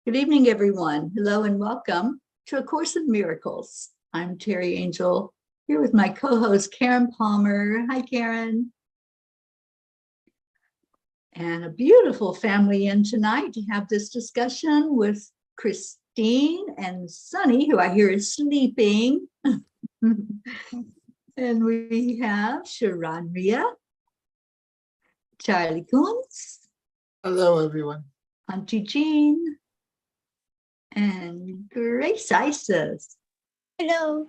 Good evening, everyone. Hello and welcome to A Course in Miracles. I'm Teri Angel, here with my co-host, Karen Palmer. Hi, Karen. And a beautiful family in tonight to have this discussion with Christine and Sunny, who I hear is sleeping. And we have Sharon Ria, Charlie Coons. Hello, everyone. Auntie Jean. And Grace Isis. Hello.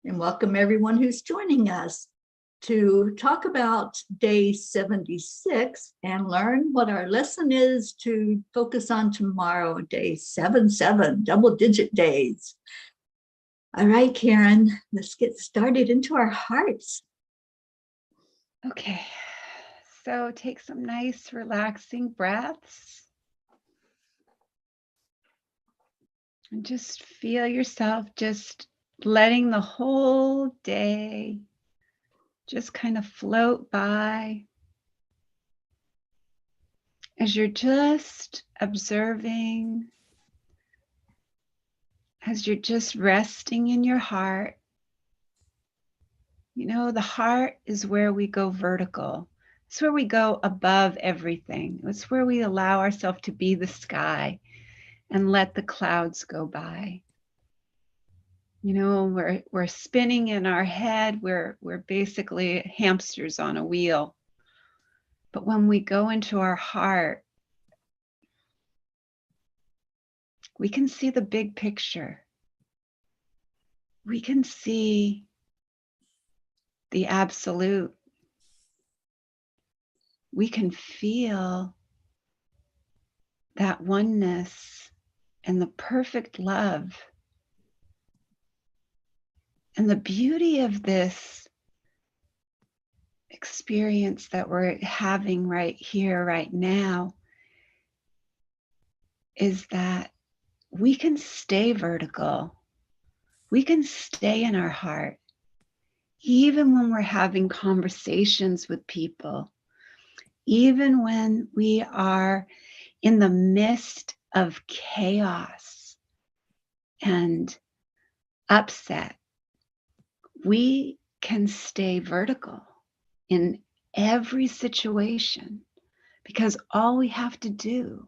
And welcome everyone who's joining us to talk about day 76 and learn what our lesson is to focus on tomorrow, day 77, double-digit days. All right, Karen, let's get started into our hearts. Okay, so take some nice relaxing breaths. And just feel yourself just letting the whole day just kind of float by as you're just observing, as you're just resting in your heart. You know, the heart is where we go vertical. It's where we go above everything. It's where we allow ourselves to be the sky and let the clouds go by. You know, we're spinning in our head. We're basically hamsters on a wheel. But when we go into our heart, we can see the big picture. We can see the absolute. We can feel that oneness and the perfect love. And the beauty of this experience that we're having right here, right now, is that we can stay vertical. We can stay in our heart, even when we're having conversations with people, even when we are in the midst of chaos and upset. We can stay vertical in every situation because all we have to do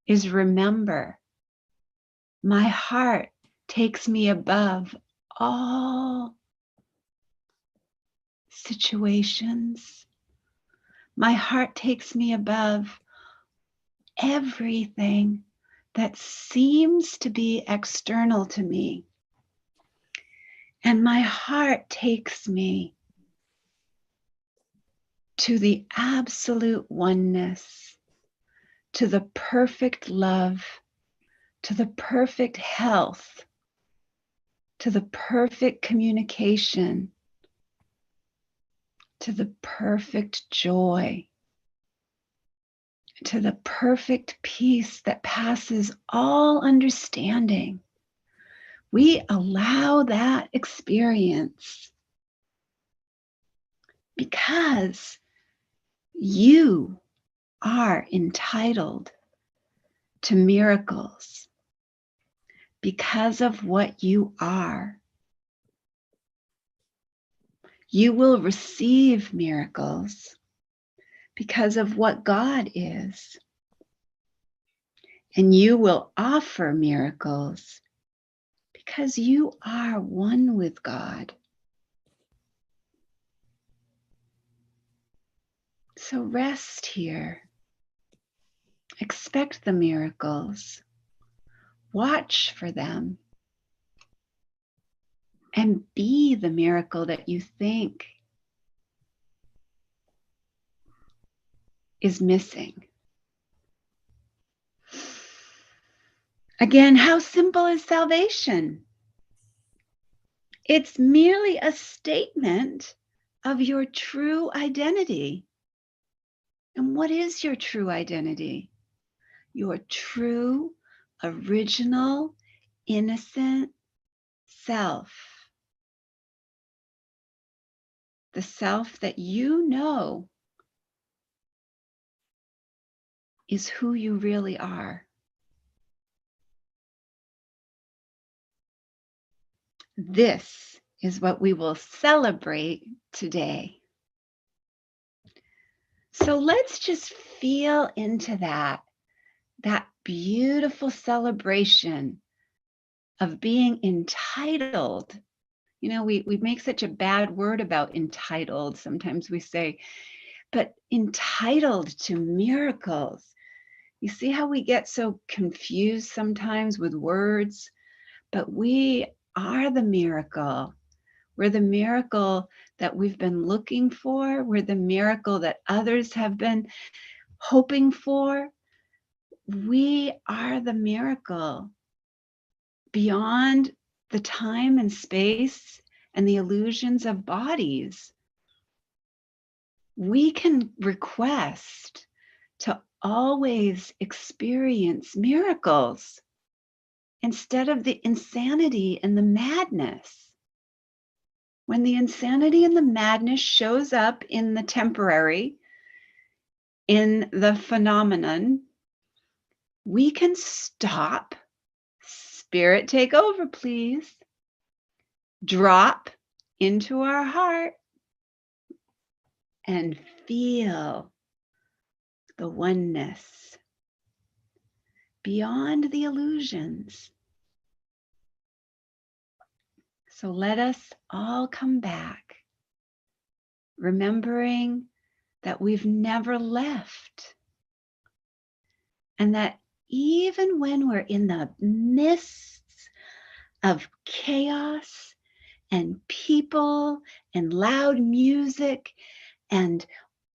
is remember, my heart takes me above all situations. My heart takes me above everything that seems to be external to me. And my heart takes me to the absolute oneness, to the perfect love, to the perfect health, to the perfect communication, to the perfect joy, to the perfect peace that passes all understanding. We allow that experience because you are entitled to miracles because of what you are. You will receive miracles because of what God is. And you will offer miracles because you are one with God. So rest here. Expect the miracles. Watch for them. And be the miracle that you think is missing. Again, how simple is salvation? It's merely a statement of your true identity. And what is your true identity? Your true, original, innocent self. The self that you know is who you really are. this is what we will celebrate today. So let's just feel into that beautiful celebration of being entitled. You know, we make such a bad word about entitled. Sometimes we say, but entitled to miracles. You see how we get so confused sometimes with words? But we are the miracle. We're the miracle that we've been looking for. We're the miracle that others have been hoping for. We are the miracle beyond the time and space and the illusions of bodies. We can request to always experience miracles instead of the insanity and the madness. When the insanity and the madness shows up in the temporary, in the phenomenon, we can stop. Spirit, take over, please. Drop into our heart and feel the oneness beyond the illusions. So let us all come back, remembering that we've never left, and that even when we're in the midst of chaos and people and loud music and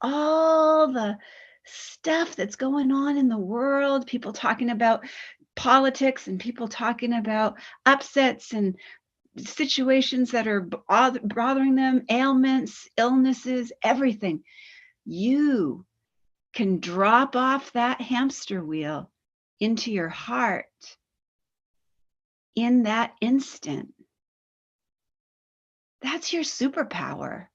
all the stuff that's going on in the world, people talking about politics and people talking about upsets and situations that are bothering them, ailments, illnesses, everything. You can drop off that hamster wheel into your heart in that instant. That's your superpower.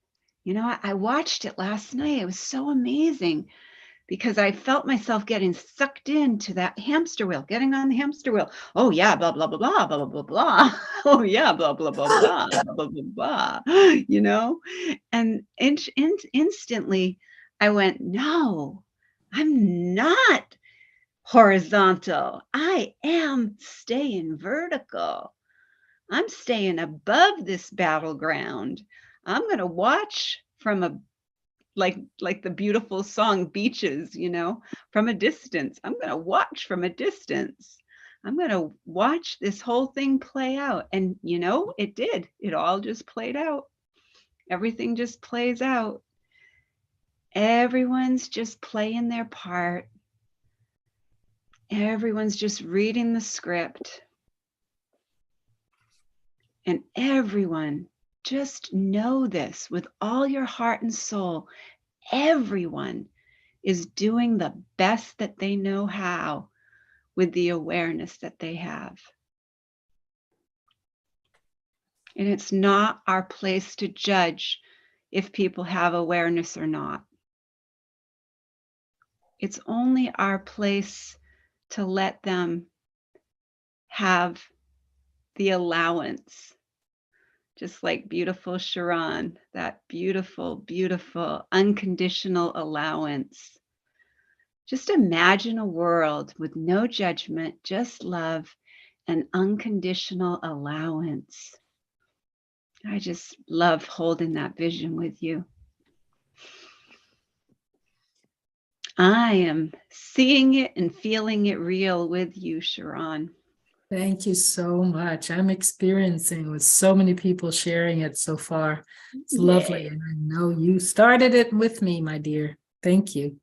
You know, I watched it last night. It was so amazing because I felt myself getting sucked into that hamster wheel, getting on the hamster wheel. Oh yeah, blah, blah, blah, blah, blah, blah, blah. Oh yeah, blah, blah, blah, blah, blah, blah, blah, blah, you know? And instantly I went, no, I'm not horizontal. I am staying vertical. I'm staying above this battleground. I'm going to watch from a like the beautiful song Beaches, you know, from a distance. I'm going to watch from a distance. I'm going to watch this whole thing play out. And, you know, it did. It all just played out. Everything just plays out. Everyone's just playing their part. Everyone's just reading the script. And everyone, just know this with all your heart and soul. Everyone is doing the best that they know how with the awareness that they have. And it's not our place to judge if people have awareness or not. It's only our place to let them have the allowance. Just like beautiful Sharon, that beautiful, beautiful unconditional allowance. Just imagine a world with no judgment, just love and unconditional allowance. I just love holding that vision with you. I am seeing it and feeling it real with you, Sharon. Thank you so much. I'm experiencing with so many people sharing it so far. It's lovely. And I know you started it with me, my dear. Thank you.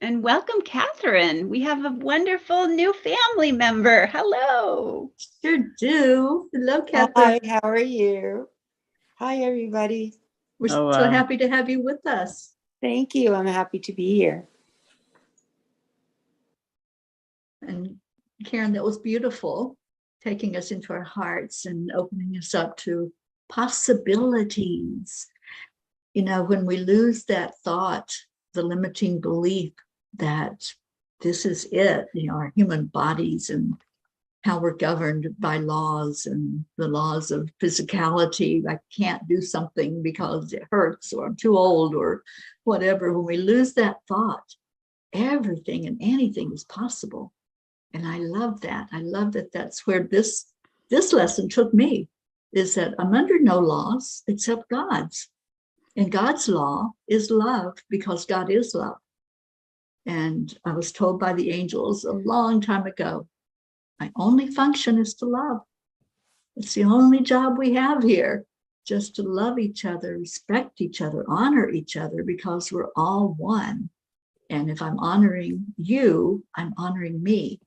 And welcome, Catherine. We have a wonderful new family member. Hello. Sure do. Hello, Catherine. Hi, how are you? Hi, everybody. We're so happy to have you with us. Thank you. I'm happy to be here. And Karen, that was beautiful, taking us into our hearts and opening us up to possibilities. You know, when we lose that thought, the limiting belief that this is it, our human bodies and how we're governed by laws and the laws of physicality. I can't do something because it hurts or I'm too old or whatever. When we lose that thought, everything and anything is possible. And I love that. I love that that's where this lesson took me, is that I'm under no laws except God's. And God's law is love because God is love. And I was told by the angels a long time ago, my only function is to love. It's the only job we have here, just to love each other, respect each other, honor each other, because we're all one. And if I'm honoring you, I'm honoring me.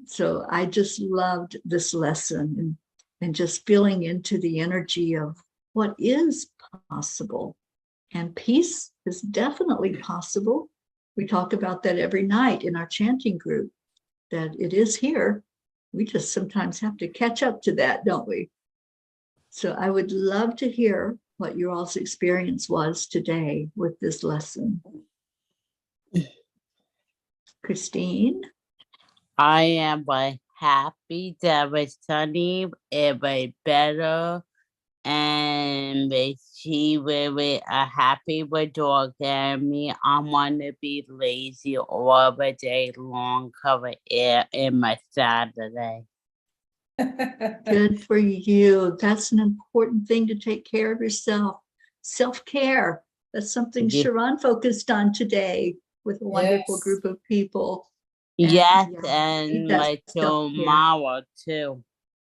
So I just loved this lesson and just feeling into the energy of what is possible. And peace is definitely possible. We talk about that every night in our chanting group, that it is here. We just sometimes have to catch up to that, don't we? So I would love to hear what your all's experience was today with this lesson. Christine? I am happy that it was sunny, it was better, and she really happy with dog and me. I want to be lazy all the day long, cover air in my Saturday. Good for you. That's an important thing, to take care of yourself. Self-care. That's something Yeah. Sharon focused on today with a wonderful Yes. group of people. And, Yes, yeah, I think and that's my self-care. tomorrow too.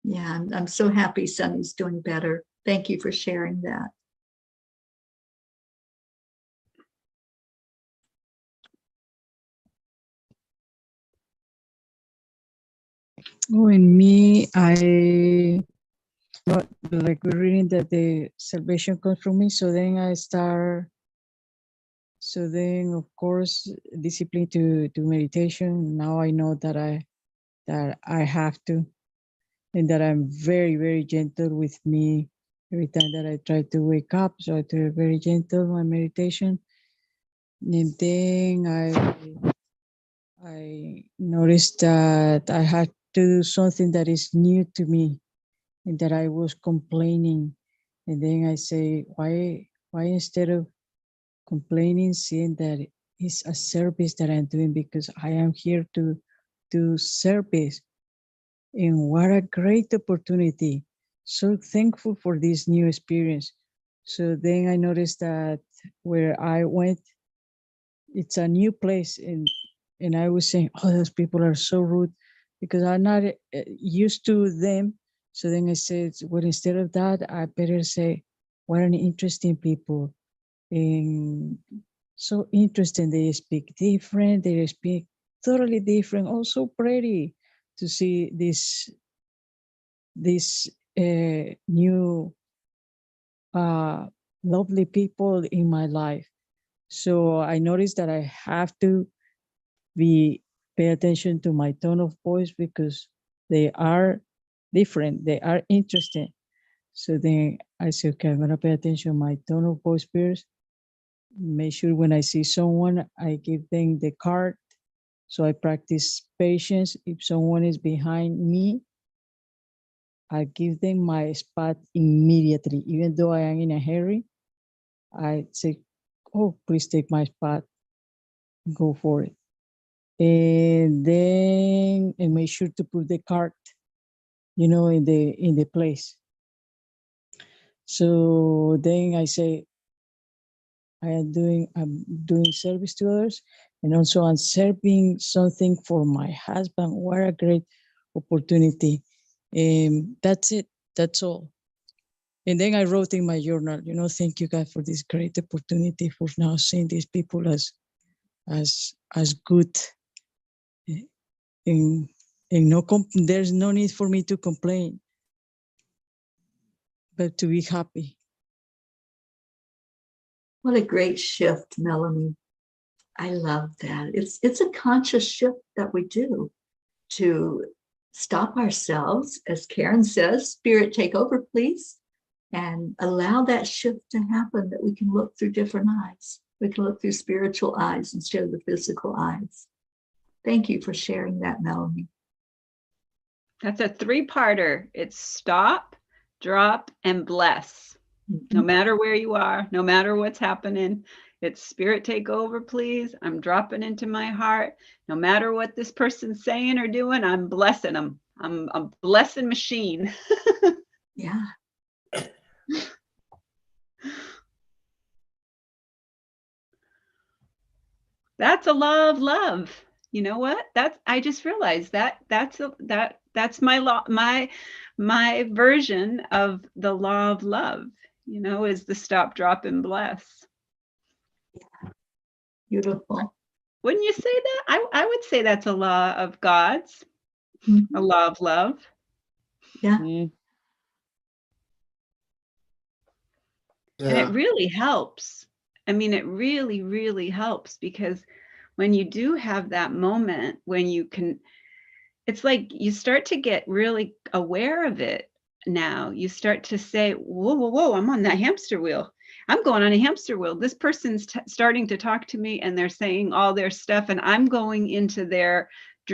Yeah, I'm so happy Sunny's doing better. Thank you for sharing that. Oh, in me, I not like we're reading that the salvation comes from me. So then I start. So then, of course, discipline to meditation. Now I know that I have to, and that I'm very, very gentle with me every time that I try to wake up. So I do very gentle my meditation, and then I noticed that I had to do something that is new to me, and that I was complaining. And then I say, why instead of complaining, seeing that it's a service that I'm doing, because I am here to do service. And what a great opportunity. So thankful for this new experience. So then I noticed that where I went, it's a new place, and I was saying, oh, those people are so rude, because I'm not used to them. So then I said, well, instead of that, I better say, what an interesting people. And so interesting. They speak different. They speak totally different. Also pretty to see this new lovely people in my life. So I noticed that I have to pay attention to my tone of voice, because they are different. They are interesting. So then I said, okay, I'm gonna pay attention to my tone of voice first. Make sure when I see someone, I give them the card. So I practice patience. If someone is behind me, I give them my spot immediately. Even though I am in a hurry, I say, oh, please take my spot. Go for it. And then make sure to put the card, in the place. So then I say, I'm doing service to others, and also I'm serving something for my husband. What a great opportunity. That's it. That's all. And then I wrote in my journal, thank you, God, for this great opportunity, for now seeing these people as good. And there's no need for me to complain, but to be happy. What a great shift, Melanie. I love that. It's a conscious shift that we do to stop ourselves, as Karen says, spirit take over, please, and allow that shift to happen, that we can look through different eyes. We can look through spiritual eyes instead of the physical eyes. Thank you for sharing that, Melanie. That's a 3-parter. It's stop, drop, and bless. No Mhm. matter where you are, no matter what's happening, it's spirit take over, please. I'm dropping into my heart. No matter what this person's saying or doing, I'm blessing them. I'm a blessing machine. Yeah. That's a law of love. You know what? I just realized that's my law, my version of the law of love, is the stop, drop, and bless. Beautiful. Wouldn't you say that? I would say that's a law of God's, Mhm. a law of love. Yeah. Mm. And it really helps. I mean, it really, really helps, because when you do have that moment when you can, it's like you start to get really aware of it now. You start to say, whoa, whoa, whoa, I'm on that hamster wheel. I'm going on a hamster wheel. This person's starting to talk to me and they're saying all their stuff, and I'm going into their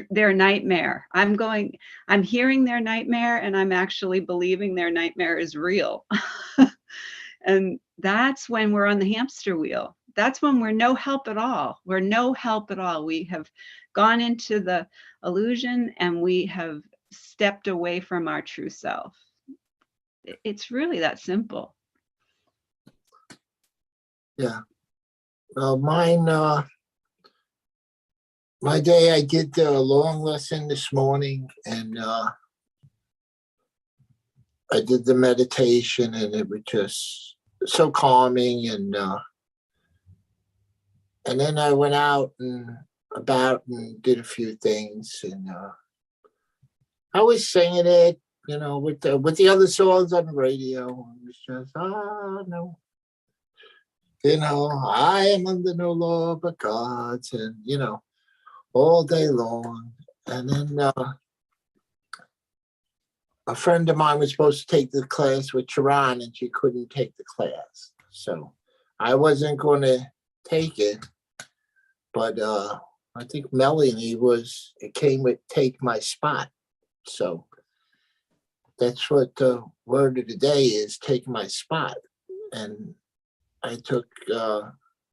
nightmare. I'm hearing their nightmare, and I'm actually believing their nightmare is real. And that's when we're on the hamster wheel. That's when we're no help at all. We're no help at all. We have gone into the illusion and we have stepped away from our true self. It's really that simple. Yeah. Well, my day, I did a long lesson this morning, and I did the meditation, and it was just so calming. And then I went out and about and did a few things, and I was singing it, with the other songs on the radio. It was just, no. I am under no law but God's, and, all day long. And then a friend of mine was supposed to take the class with Sharon, and she couldn't take the class. So I wasn't going to take it, but I think Melanie came with take my spot. So that's what the word of the day is, take my spot. And I took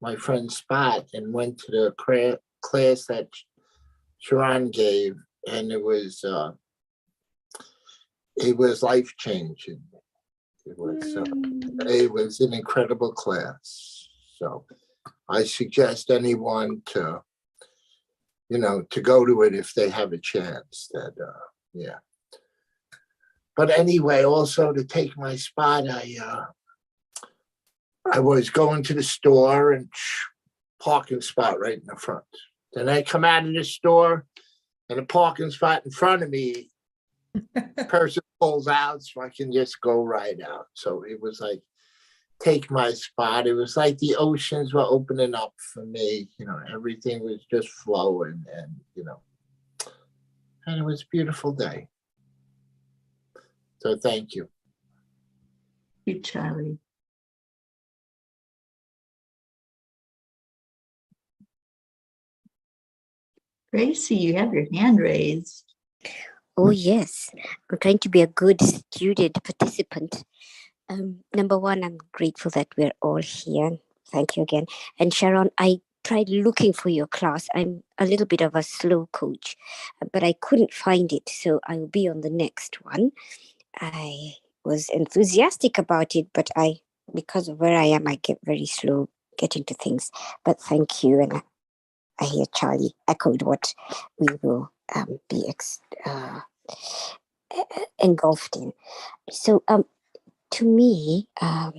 my friend's spot and went to the class that Sharon gave, and it was life-changing. It was an incredible class. So I suggest anyone to go to it if they have a chance. Yeah. But anyway, also to take my spot, I was going to the store and parking spot right in the front. Then I come out of the store and a parking spot in front of me, person pulls out so I can just go right out. So it was like, take my spot. It was like the oceans were opening up for me. Everything was just flowing, and it was a beautiful day. So thank you. Thank you, Charlie. Gracie, you have your hand raised. Oh, yes. I'm trying to be a good student participant. Number one, I'm grateful that we're all here. Thank you again. And Sharon, I tried looking for your class. I'm a little bit of a slow coach, but I couldn't find it. So I'll be on the next one. I was enthusiastic about it, but because of where I am, I get very slow getting to things. But thank you. And I hear Charlie echoed what we will be engulfed in. So to me, the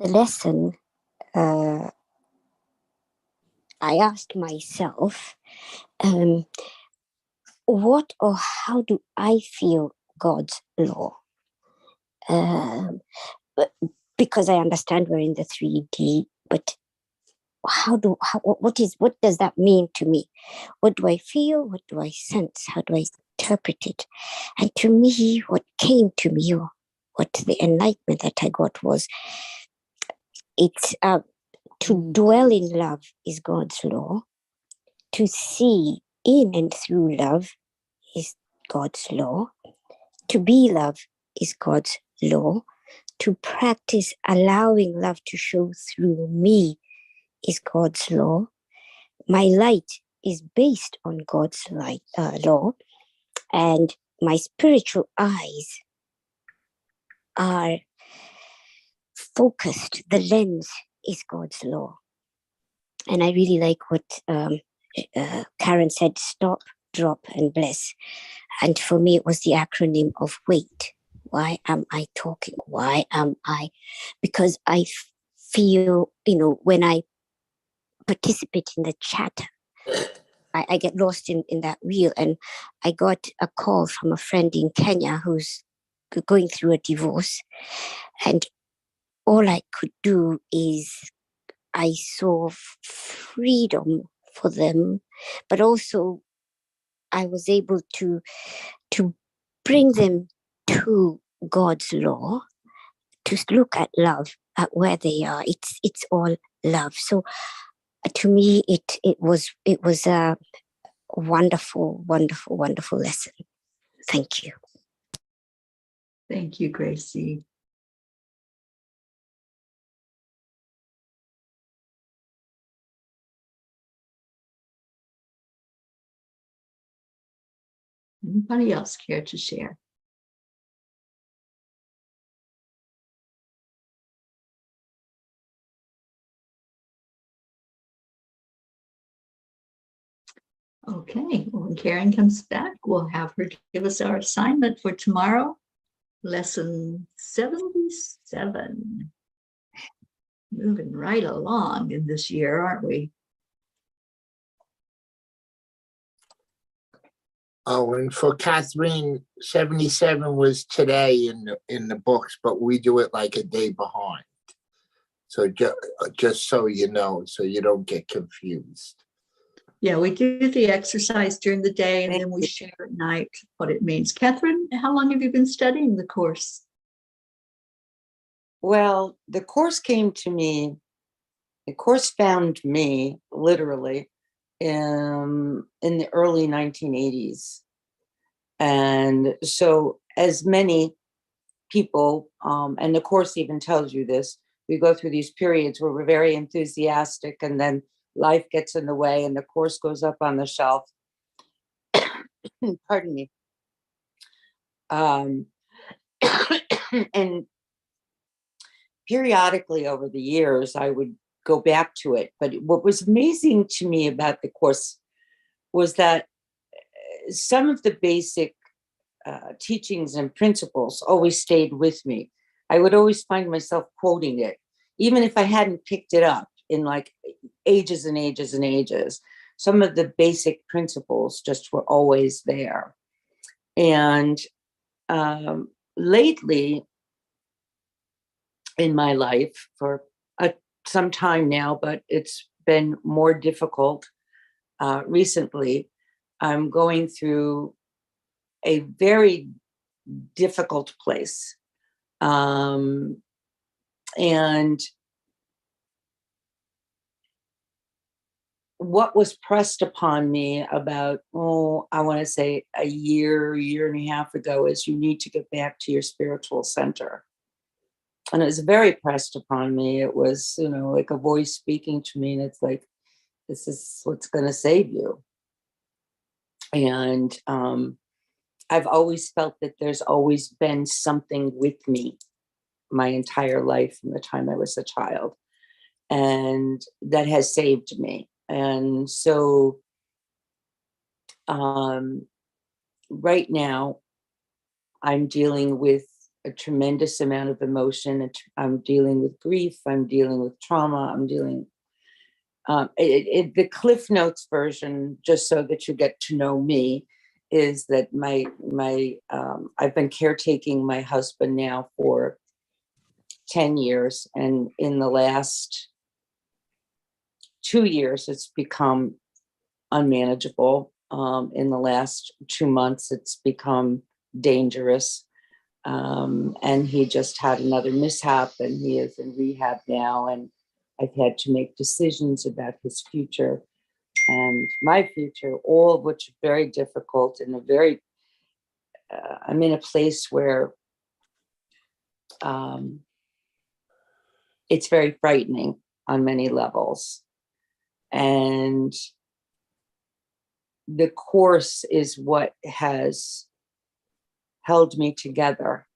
lesson, I asked myself, what or how do I feel God's law? Because I understand we're in the 3D, but what does that mean to me? What do I feel? What do I sense? How do I interpret it? And to me, what came to me, or what the enlightenment that I got was, it's to dwell in love is God's law. To see in and through love is God's law. To be love is God's law. To practice allowing love to show through me is God's law. My light is based on God's law, and my spiritual eyes are focused. The lens is God's law. And I really like what Karen said, stop, drop, and bless. And for me, it was the acronym of WAIT. Why am I talking? Why am I? Because I feel, when I participate in the chat, I get lost in that wheel. And I got a call from a friend in Kenya who's going through a divorce. And all I could do is I saw freedom for them, but also I was able to bring them to God's law, to look at love, at where they are. It's all love. So to me, it was a wonderful, wonderful, wonderful lesson. Thank you. Thank you, Gracie. Anybody else care to share? Okay, well, when Karen comes back, we'll have her give us our assignment for tomorrow. Lesson 77. Moving right along in this year, aren't we? Oh, and for Catherine, 77 was today in the books, but we do it like a day behind. So just so you know, so you don't get confused. Yeah, we do the exercise during the day and then we share at night what it means. Catherine, how long have you been studying the course? Well, the course found me literally in the early 1980s. And so as many people, and the course even tells you this, we go through these periods where we're very enthusiastic and then life gets in the way and the course goes up on the shelf. Pardon me. And periodically over the years, I would go back to it. But what was amazing to me about the course was that some of the basic teachings and principles always stayed with me. I would always find myself quoting it, even if I hadn't picked it up in like ages and ages and ages. Some of the basic principles just were always there. And lately in my life, for some time now, but it's been more difficult recently, I'm going through a very difficult place. And what was pressed upon me about, I want to say a year and a half ago is you need to get back to your spiritual center. And it was very pressed upon me. It was, like a voice speaking to me, and it's like, this is what's going to save you. And I've always felt that there's always been something with me my entire life from the time I was a child, and that has saved me. And so right now I'm dealing with a tremendous amount of emotion. I'm dealing with grief. I'm dealing with trauma. I'm dealing the Cliff Notes version, just so that you get to know me, is that I've been caretaking my husband now for 10 years. And in the last 2 years, it's become unmanageable. In the last 2 months, it's become dangerous. And he just had another mishap, and he is in rehab now. And I've had to make decisions about his future. and my future, all of which are very difficult and I'm in a place where it's very frightening on many levels. And the course is what has held me together.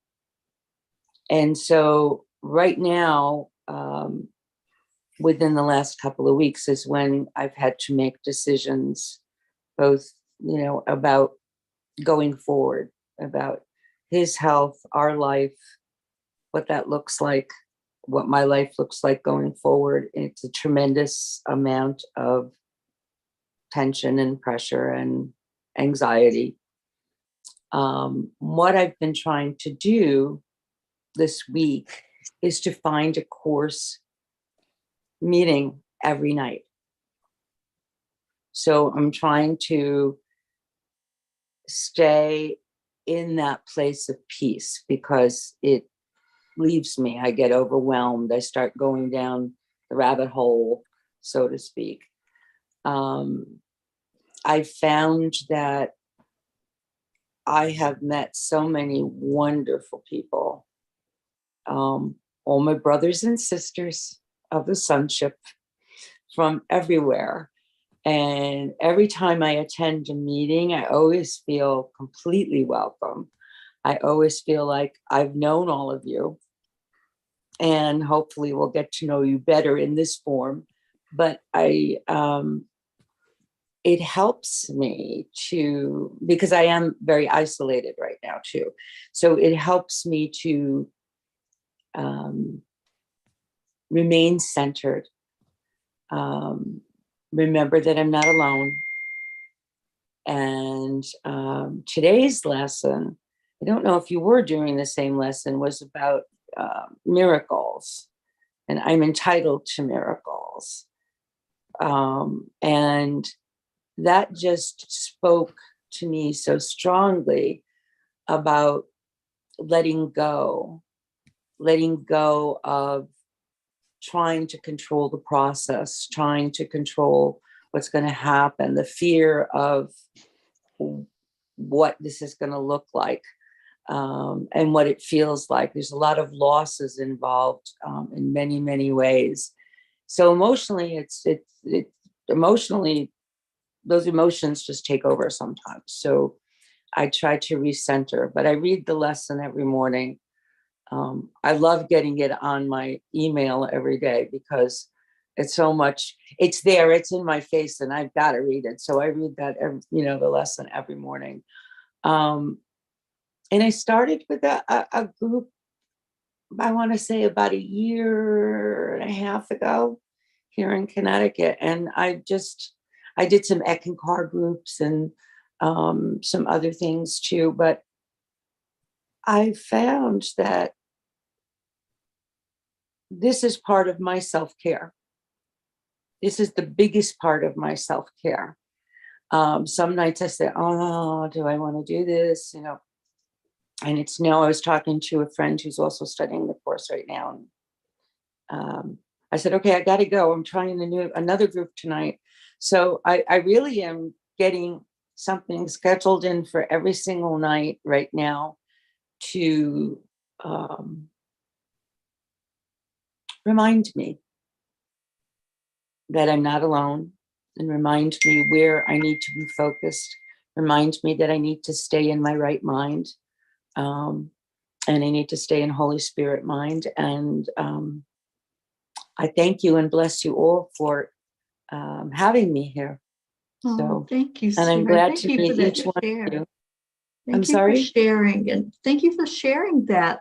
And so right now, within the last couple of weeks is when I've had to make decisions, both, about going forward, about his health, our life, what that looks like, what my life looks like going forward. It's a tremendous amount of tension and pressure and anxiety. What I've been trying to do this week is to find a course meeting every night. So I'm trying to stay in that place of peace because it leaves me. I get overwhelmed. I start going down the rabbit hole, so to speak. I found that I have met so many wonderful people, all my brothers and sisters of the sonship from everywhere. And every time I attend a meeting, I always feel completely welcome. I always feel like I've known all of you, and hopefully we'll get to know you better in this form. But it helps me because I am very isolated right now too. So it helps me to remain centered. Remember that I'm not alone. And today's lesson, I don't know if you were doing the same lesson, was about miracles. And I'm entitled to miracles. And that just spoke to me so strongly about letting go of trying to control the process, trying to control what's going to happen, the fear of what this is going to look like, and what it feels like. There's a lot of losses involved in many, many ways. So emotionally, emotionally, those emotions just take over sometimes. So I try to recenter, but I read the lesson every morning. I love getting it on my email every day because it's so much, it's there, it's in my face, and I've got to read it. So I read that, the lesson every morning. And I started with a group, I want to say about a year and a half ago here in Connecticut. And I did some Eckankar groups and some other things too. But I found that this is part of my self-care. This is the biggest part of my self-care. Some nights I say, oh, do I want to do this? And it's no. I was talking to a friend who's also studying the course right now. And I said, okay, I got to go. I'm trying another group tonight. So I really am getting something scheduled in for every single night right now to remind me that I'm not alone, and remind me where I need to be focused, remind me that I need to stay in my right mind, and I need to stay in Holy Spirit mind. And I thank you and bless you all for having me here. So thank you, and I'm Sarah. glad Thank to you meet for that each one share. of you. Thank you sorry? for sharing, and thank you for sharing that.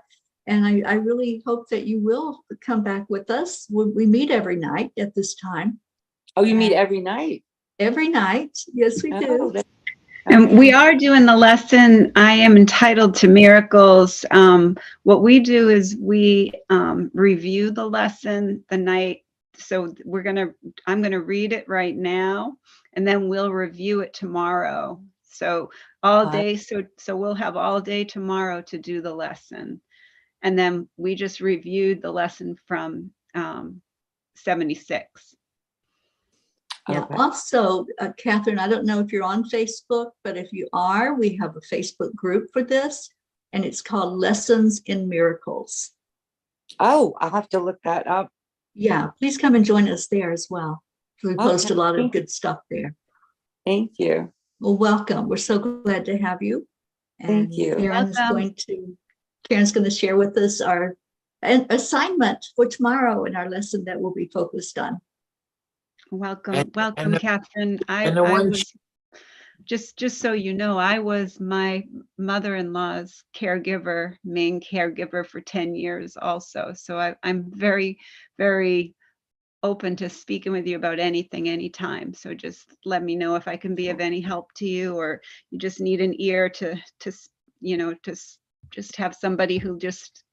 And I really hope that you will come back with us. We meet every night at this time. Oh, you meet every night? Every night. Yes, we do. And we are doing the lesson, I am entitled to miracles. What we do is we review the lesson the night. So I'm going to read it right now, and then we'll review it tomorrow. So all day. So we'll have all day tomorrow to do the lesson. And then we just reviewed the lesson from 76. Yeah, Okay. also, Catherine, I don't know if you're on Facebook, but if you are, we have a Facebook group for this, and it's called Lessons in Miracles. Oh, I'll have to look that up. Yeah, please come and join us there as well. We post Okay, a lot of thank- good stuff there. Thank you. Well, welcome. We're so glad to have you. And Thank you. Welcome. Karen's going to share with us our assignment for tomorrow in our lesson that we'll be focused on. Welcome, And the- Catherine. and the I one was just so you know, I was my mother-in-law's main caregiver for 10 years also. So I'm very, very open to speaking with you about anything, anytime. So just let me know if I can be of any help to you, or you just need an ear to just have somebody who just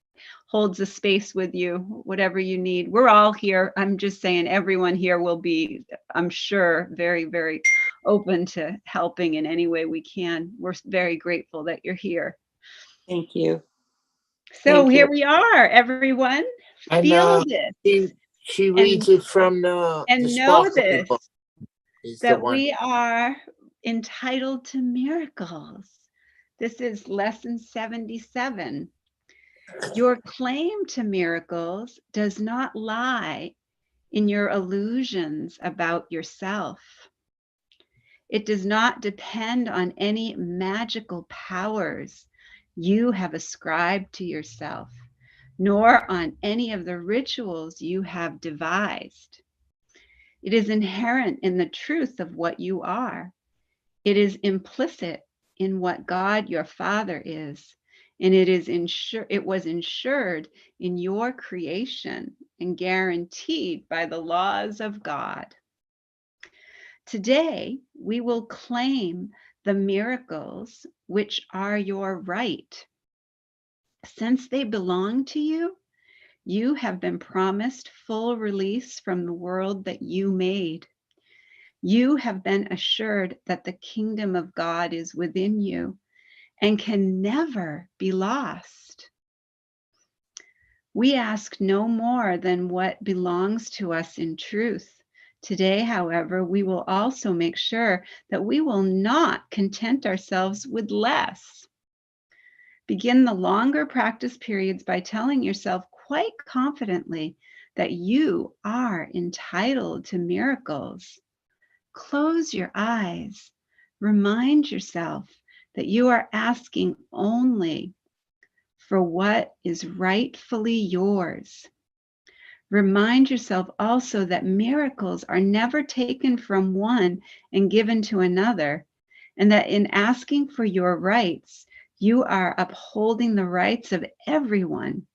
holds a space with you, whatever you need. We're all here. I'm just saying everyone here will be, I'm sure, very, very open to helping in any way we can. We're very grateful that you're here. Thank you. So Thank here you. we are, everyone. And Feel this she reads it from the and know sparkling this, book. Is the that one. we are entitled to miracles. This is lesson 77. Your claim to miracles does not lie in your illusions about yourself. It does not depend on any magical powers you have ascribed to yourself, nor on any of the rituals you have devised. It is inherent in the truth of what you are. It is implicit in what God your Father is, and it was ensured in your creation and guaranteed by the laws of God. Today, we will claim the miracles which are your right. Since they belong to you, you have been promised full release from the world that you made. You have been assured that the kingdom of God is within you and can never be lost. We ask no more than what belongs to us in truth. Today, however, we will also make sure that we will not content ourselves with less. Begin the longer practice periods by telling yourself quite confidently that you are entitled to miracles. Close your eyes. Remind yourself that you are asking only for what is rightfully yours. Remind yourself also that miracles are never taken from one and given to another, and that in asking for your rights, you are upholding the rights of everyone.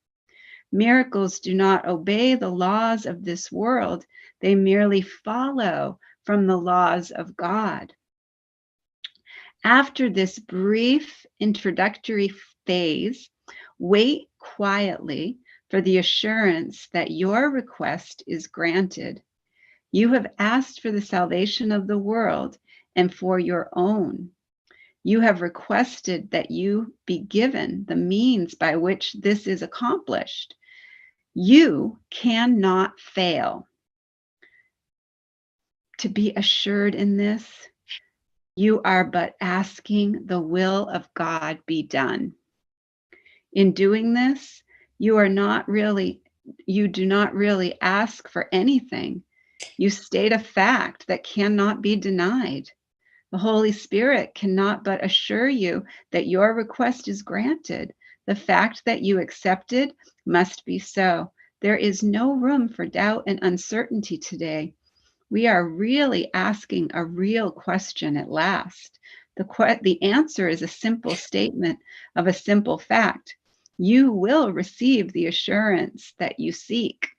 Miracles do not obey the laws of this world, they merely follow from the laws of God. After this brief introductory phase, wait quietly for the assurance that your request is granted. You have asked for the salvation of the world and for your own. You have requested that you be given the means by which this is accomplished. You cannot fail. To be assured in this, you are but asking the will of God be done. In doing this, you do not really ask for anything. You state a fact that cannot be denied. The Holy Spirit cannot but assure you that your request is granted. The fact that you accepted must be so. There is no room for doubt and uncertainty today. We are really asking a real question at last. The answer is a simple statement of a simple fact. You will receive the assurance that you seek.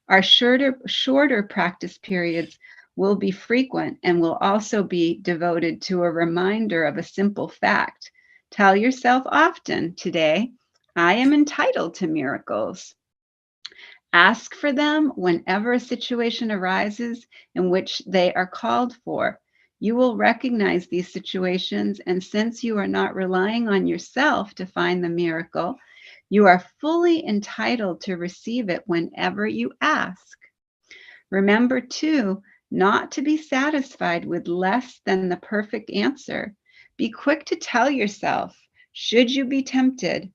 Our shorter practice periods will be frequent and will also be devoted to a reminder of a simple fact. Tell yourself often today, I am entitled to miracles. Ask for them whenever a situation arises in which they are called for. You will recognize these situations, and since you are not relying on yourself to find the miracle, you are fully entitled to receive it whenever you ask. Remember, too, not to be satisfied with less than the perfect answer. Be quick to tell yourself, should you be tempted,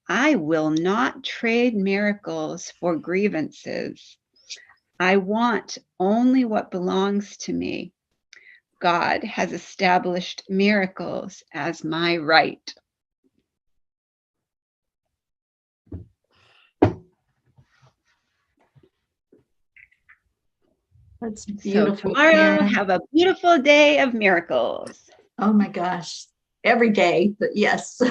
I will not trade miracles for grievances. I want only what belongs to me. God has established miracles as my right. That's So beautiful. tomorrow, Karen. have a beautiful day of miracles. Oh my gosh, every day, but yes,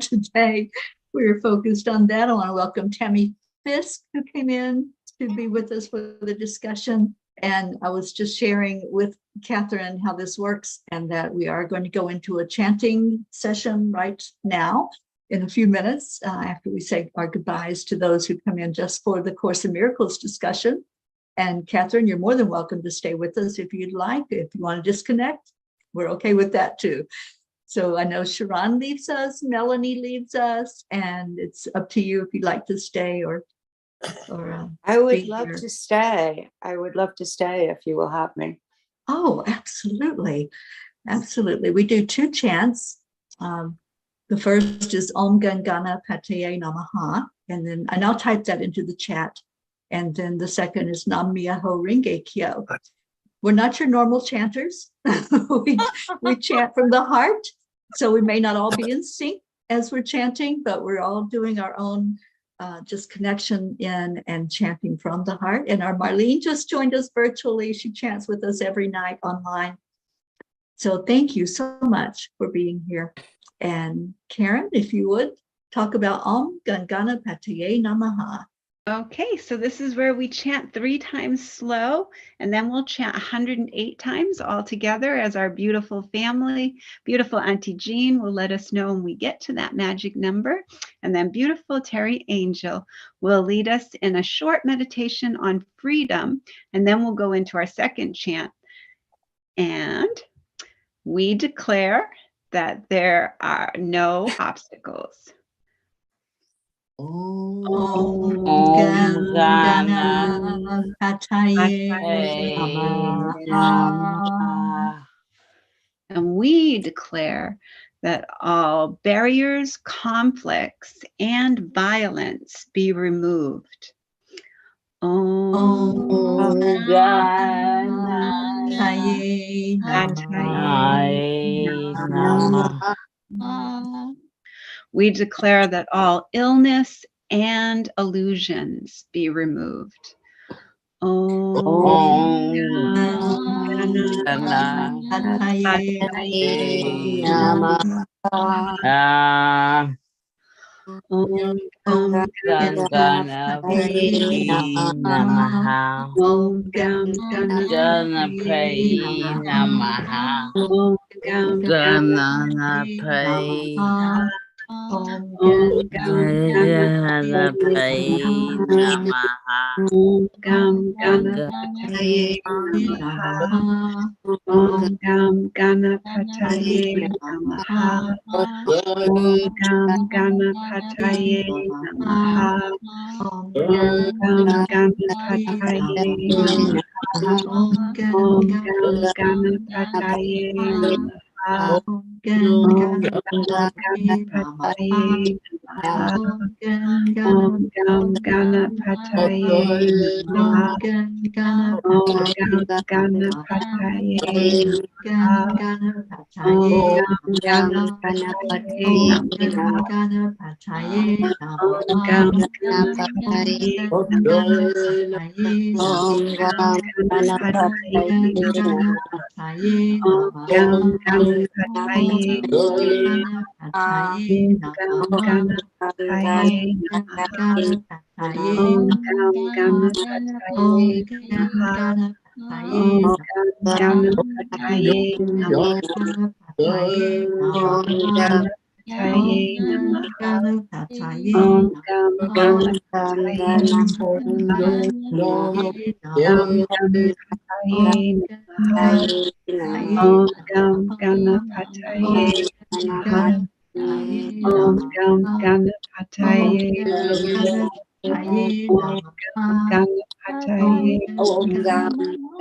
today we're focused on that. I want to welcome Tammy Fisk, who came in to be with us for the discussion. And I was just sharing with Catherine how this works and that we are going to go into a chanting session right now in a few minutes after we say our goodbyes to those who come in just for the Course in Miracles discussion. And Catherine, you're more than welcome to stay with us if you'd like. If you want to disconnect, we're okay with that too. So I know Sharon leaves us, Melanie leaves us, and it's up to you if you'd like to stay or I would be love here. to stay. I would love to stay if you will have me. Oh, absolutely. Absolutely. We do two chants. The first is Om Gam Ganapataye Namaha. And I'll type that into the chat. And then the second is Nam Myoho Renge Kyo. We're not your normal chanters. we chant from the heart. So we may not all be in sync as we're chanting, but we're all doing our own just connection in and chanting from the heart. And our Marlene just joined us virtually. She chants with us every night online. So thank you so much for being here. And Karen, if you would, talk about Om Gam Ganapataye Namaha. Okay, so this is where we chant 3 times slow, and then we'll chant 108 times all together as our beautiful family. Beautiful Auntie Jean will let us know when we get to that magic number. And then beautiful Teri Angel will lead us in a short meditation on freedom, and then we'll go into our second chant. And we declare that there are no obstacles. Om Gam Ganapataye Namaha. And we declare that all barriers, conflicts, and violence be removed. Om Ganapataye Namaha. We declare that all illness and illusions be removed. Om Ganapataye Namaha. Om Gam Ganapataye Namaha. Om Gam Ganapataye Namaha. Om Gam Ganapataye Om Ganapataye Namaha. Om Gam Ganapataye Namaha. Om Gam Ganapataye Namaha. Om Gam Ganapataye Namaha. Om Gam Ganapataye Namaha. Om Gam Ganapataye Namaha. Om Gam Ganapataye Namaha. Om Gam Ganapataye Namaha. Om Gam Ganapataye Namaha. Om Gam Ganapataye Namaha. Om Gam Ganapataye Namaha. Om Gam Ganapataye Namaha. Om Gam Ganapataye Om Gam Ganapataye Namaha. Om Gam Ganapataye Namaha. Om Ganapataye Namaha. Om Gam Ganapataye Namaha. Gam Ganapataye Namaha. Om Gam Ganapataye Namaha. Om Gam Ganapataye Namaha. Om Gam Ganapataye Namaha.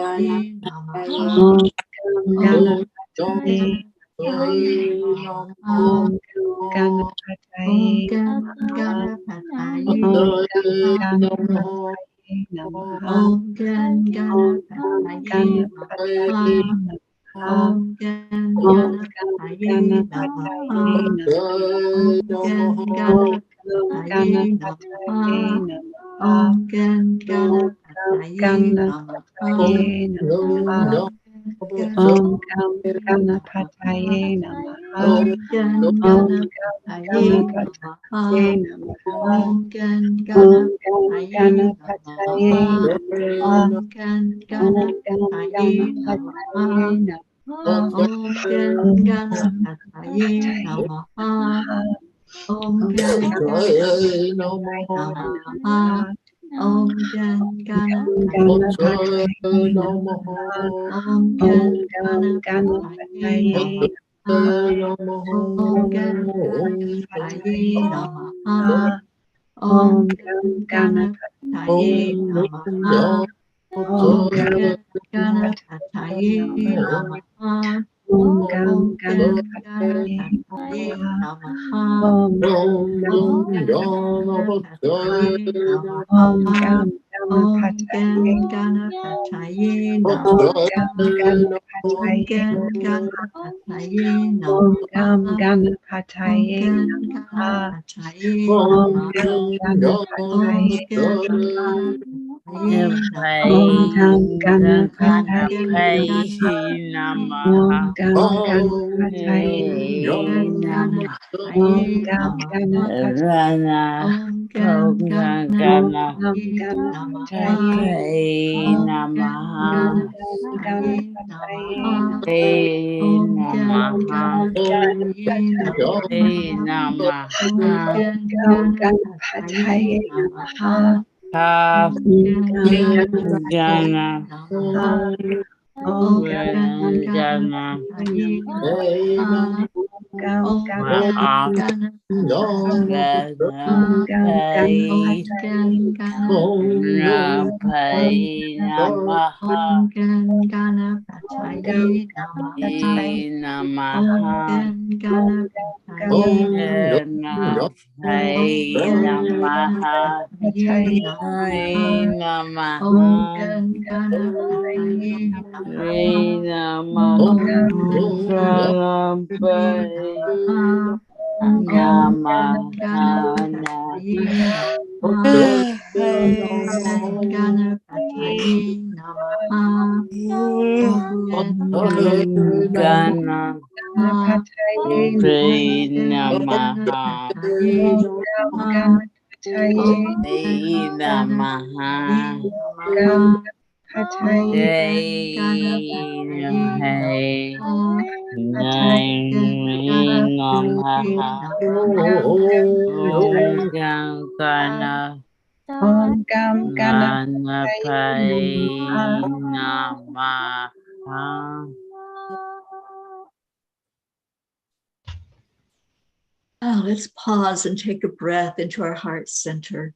Let's pause and take a breath into our heart center.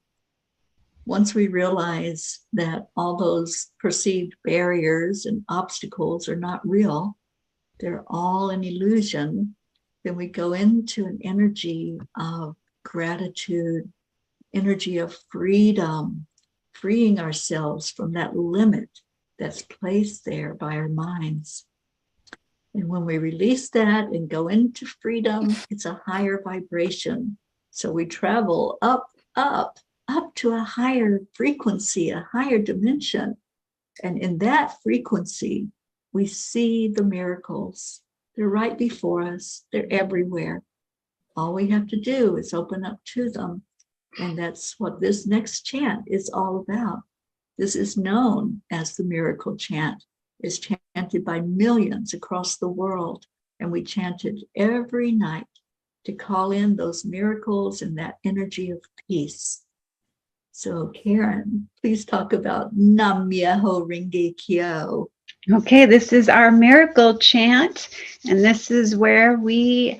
Once we realize that all those perceived barriers and obstacles are not real, they're all an illusion, then we go into an energy of gratitude, energy of freedom, freeing ourselves from that limit that's placed there by our minds. And when we release that and go into freedom, it's a higher vibration. So we travel up to a higher frequency, a higher dimension. And in that frequency, we see the miracles. They're right before us. They're everywhere. All we have to do is open up to them. And that's what this next chant is all about. This is known as the miracle chant. It's chanted by millions across the world. And we chant it every night to call in those miracles and that energy of peace. So Karen, please talk about Nam Myoho Renge Kyo. Okay, this is our miracle chant, and this is where we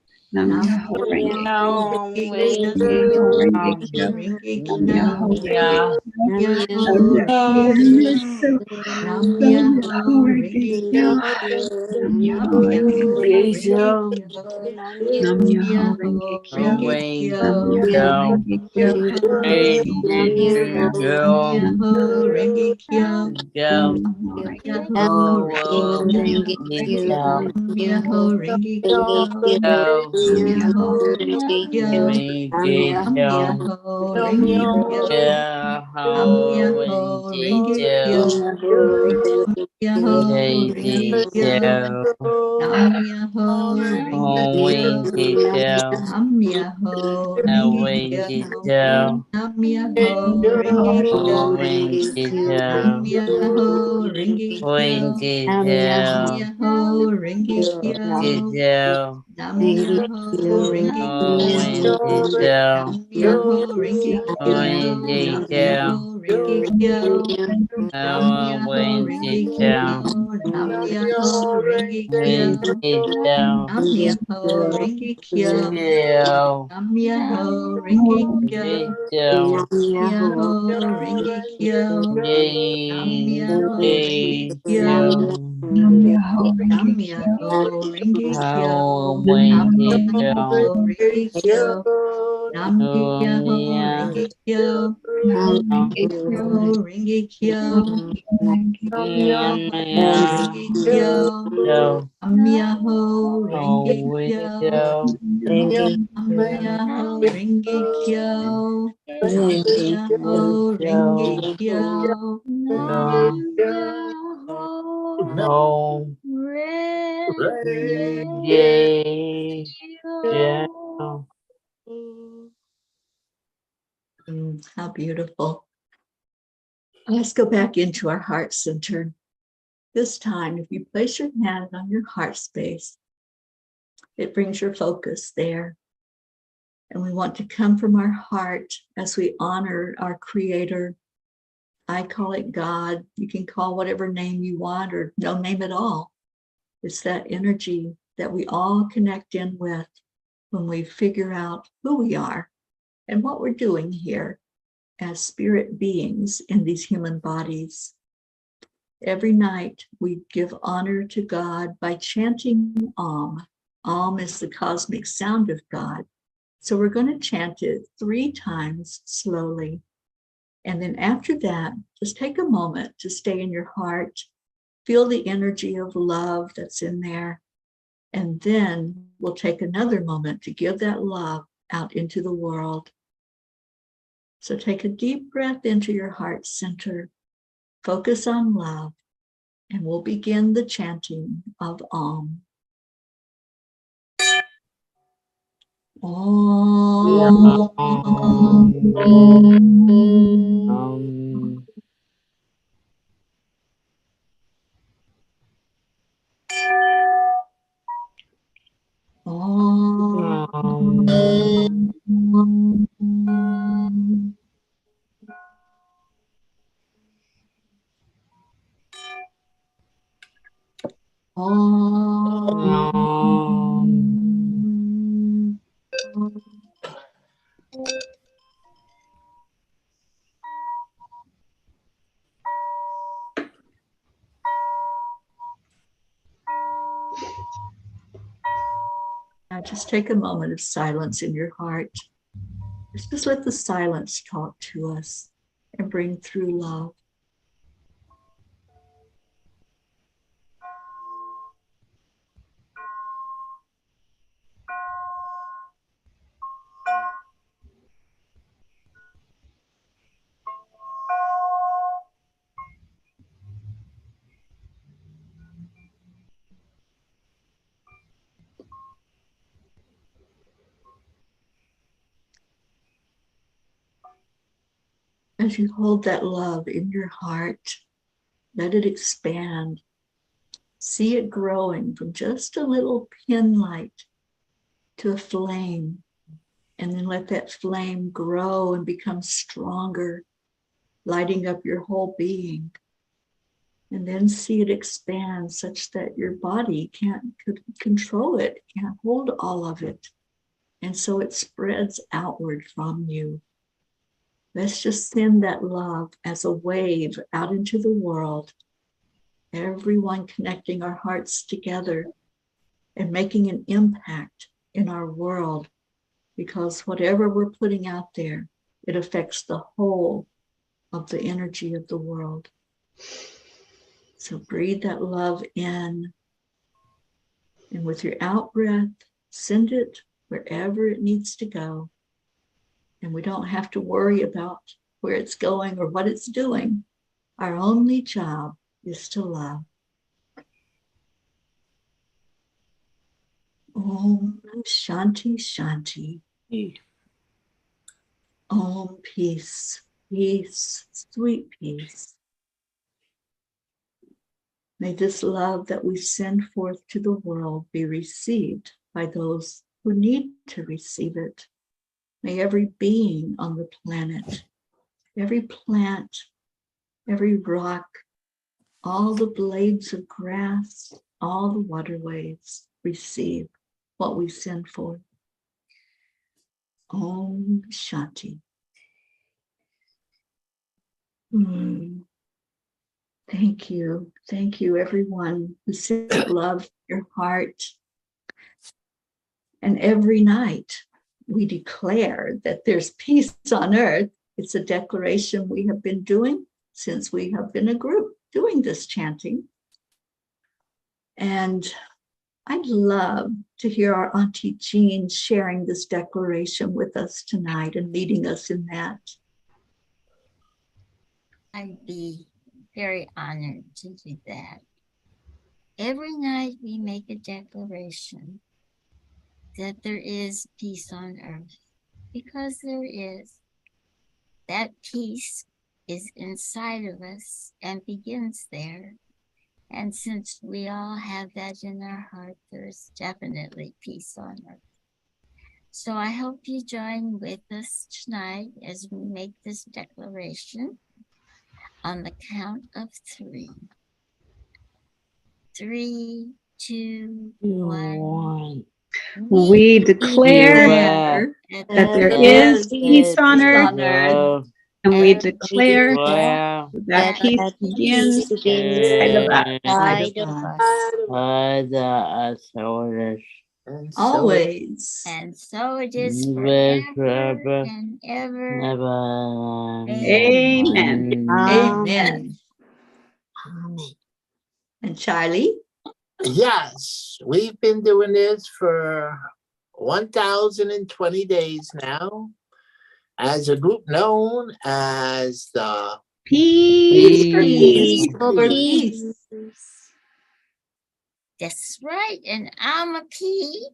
Nam Myoho Renge Kyo. Nam Myoho Renge Kyo. Nam Nam Myoho Myoho Renge Renge Kyo. Kyo. Nam Nam Myoho Renge Myoho Kyo. Renge Kyo. Nam Nam Myoho Renge Myoho Kyo. Renge Nam Kyo. Myoho Renge Kyo. Nam Myoho Renge Kyo. Nam Go, Myoho Renge Nam Kyo. oh, Nam Myoho Renge Kyo. go, Nam Myoho Renge Renge Kyo. we did Nam go. Myoho Renge Kyo. Yeah, Nam how Myoho we did Renge Kyo. go. Myoho They Renge did Kyo. go. Nam Myoho Renge Oh, Kyo. we did go. Nam Myoho Renge We Kyo. did go. Nam Myoho Renge Kyo. Oh, we did Nam go. Myoho Renge Kyo. We did Nam go. Myoho Renge Kyo. Did go. Nam Myoho Renge Oh, Kyo. we did Nam go. Myoho Renge Kyo. We Nam did Myoho go. Renge Kyo. Nam Oh, Myoho we Renge did Kyo. go. Nam Myoho Renge Kyo. We did go. Nam Myoho Renge Kyo. Go. Nam Myoho Renge Kyo. Did go. Myoho Renge Kyo. Nam Yay, Myoho Renge yay, Kyo. go. Nam Myoho Nam Renge Kyo. Myoho Renge Kyo. How Nam Nam we Myoho did Renge Myoho go. Kyo. Renge Kyo. Nam Oh, Myoho yeah. Renge Kyo. Nam Nam Renge Kyo. Myoho Renge Kyo. Renge Kyo. Yeah, Myoho yeah. Renge Kyo. Go. Nam Myoho Renge Oh, we Kyo. go. Nam Myoho Renge Kyo. Nam Myoho Renge Go. Kyo. Go. Oh, yay, yeah. How beautiful. Let's go back into our heart center. This time, if you place your hand on your heart space, it brings your focus there. And we want to come from our heart as we honor our Creator. I call it God. You can call whatever name you want or no name at all. It's that energy that we all connect in with when we figure out who we are and what we're doing here as spirit beings in these human bodies. Every night we give honor to God by chanting Om. Om is the cosmic sound of God. So we're going to chant it 3 times slowly. And then after that, just take a moment to stay in your heart, feel the energy of love that's in there. And then we'll take another moment to give that love out into the world. So take a deep breath into your heart center, focus on love, and we'll begin the chanting of Om. Om. Um, Om. Om. Now just take a moment of silence in your heart. Just let the silence talk to us and bring through love. As you hold that love in your heart, let it expand. See it growing from just a little pin light to a flame. And then let that flame grow and become stronger, lighting up your whole being. And then see it expand such that your body can't control it, can't hold all of it. And so it spreads outward from you. Let's just send that love as a wave out into the world. Everyone connecting our hearts together and making an impact in our world, because whatever we're putting out there, it affects the whole of the energy of the world. So breathe that love in, and with your out breath, send it wherever it needs to go. And we don't have to worry about where it's going or what it's doing. Our only job is to love. Om Shanti Shanti. Om peace, peace, sweet peace. May this love that we send forth to the world be received by those who need to receive it. May every being on the planet, every plant, every rock, all the blades of grass, all the waterways receive what we send forth. Om Shanti. Thank you. Thank you, everyone who sent love to your heart. And every night we declare that there's peace on earth. It's a declaration we have been doing since we have been a group doing this chanting. And I'd love to hear our Auntie Jean sharing this declaration with us tonight and leading us in that. I'd be very honored to do that. Every night we make a declaration that there is peace on earth, because there is. That peace is inside of us and begins there. And since we all have that in our heart, there's definitely peace on earth. So I hope you join with us tonight as we make this declaration on the count of 3. 3, 2, 1. We declare that there is peace on earth, and we declare that peace begins inside of us. Always. And so it is forever and ever. Amen. Amen. And Charlie? Yes, we've been doing this for 1,020 days now as a group known as the Peace for Peace. That's right. And I'm a P.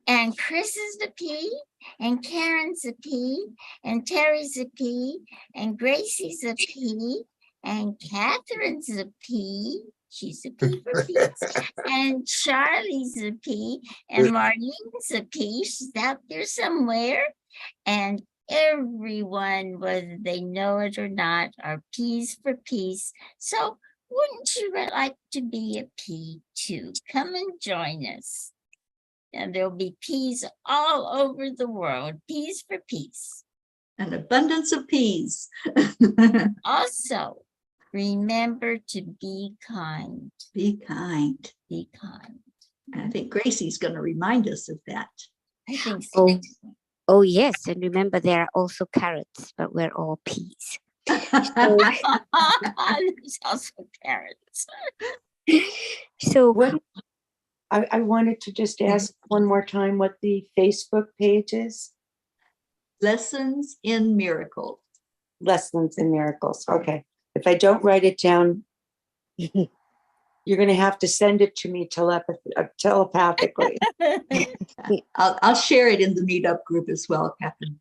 And Chris is the P. And Karen's a P. And Teri's a P. And Gracie's a P. And Catherine's a P. She's a P for peace. And Charlie's a P. And Marlene's a P. She's out there somewhere. And everyone, whether they know it or not, are P's for peace. So wouldn't you like to be a P too? Come and join us. And there'll be peas all over the world. Peas for peace. An abundance of peas. Also, remember to be kind. Be kind. Be kind. I think Gracie's going to remind us of that. I think so. Oh, yes. And remember, there are also carrots, but we're all peas. There's also carrots. So What I wanted to just ask one more time what the Facebook page is. Lessons in Miracles. Lessons in Miracles. Okay. If I don't write it down, you're going to have to send it to me telepathically. I'll share it in the meetup group as well, Catherine.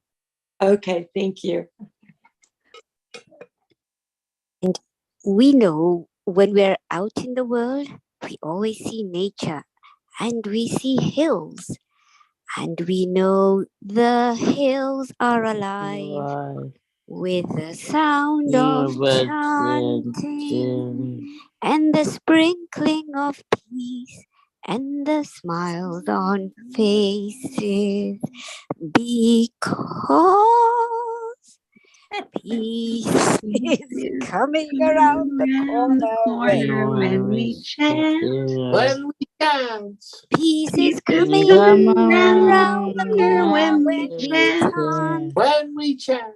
Okay. Thank you. and we know when we're out in the world, we always see nature and we see hills. And we know the hills are alive with the sound of chanting and the sprinkling of peace and the smiles on faces, because peace is coming around the corner when we chant. When we dance. Peace is coming Come around the corner corner when we when we chant. chant. When we chant.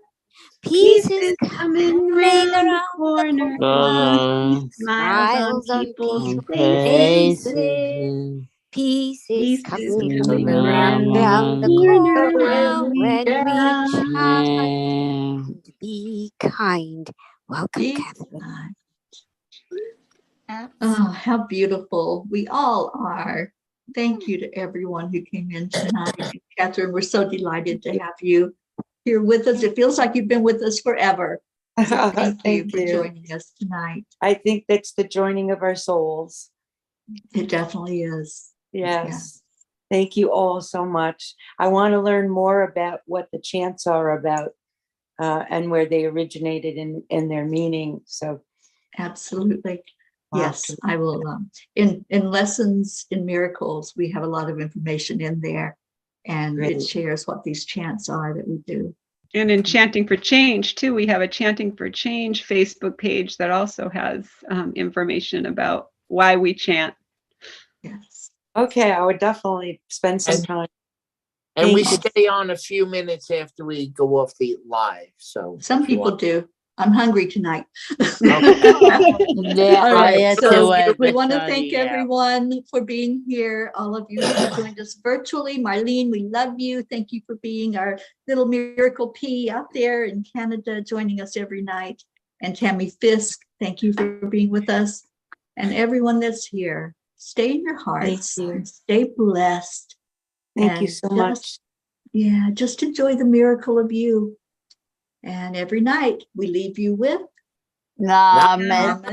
Peace Peace is is coming coming round the around corner. the Smiles on people's faces. faces. Peace is Peace is coming coming around around the the corner corner when we when we chant. chant. Be kind. Welcome, Be Catherine. kind. Oops. Oh, how beautiful we all are. Thank you to everyone who came in tonight. Catherine, we're so delighted to have you here with us. It feels like you've been with us forever. So thank you for joining us tonight. I think that's the joining of our souls. It definitely is. Yes. Thank you all so much. I want to learn more about what the chants are about and where they originated in their meaning. So Absolutely. Yes, I will. In Lessons in Miracles, we have a lot of information in there, and Great. it shares what these chants are that we do. And in Chanting for Change, too, we have a Chanting for Change Facebook page that also has information about why we chant. Yes. okay, I would definitely spend some And- time. And we Thank you. stay on a few minutes after we go off the live. So Some if you people want- do. I'm hungry tonight. Yeah, All I right, had so to we want to thank yeah. everyone for being here. All of you who joined us virtually. Marlene, we love you. Thank you for being our little miracle P out there in Canada, joining us every night. And Tammy Fisk, thank you for being with us. And everyone that's here, stay in your hearts you. and stay blessed. Thank you And so much. Yeah, just enjoy the miracle of you. And every night we leave you with Namaste. Good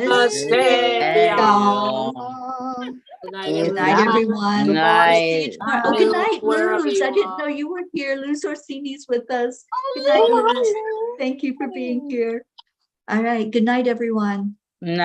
night, Good night, everyone. Good night. See you tomorrow. Oh, good night, Wherever Luz. you I didn't are. know you were here. Luz Orsini's with us. Good night, Luz. Thank you for being here. All right. Good night, everyone. Night.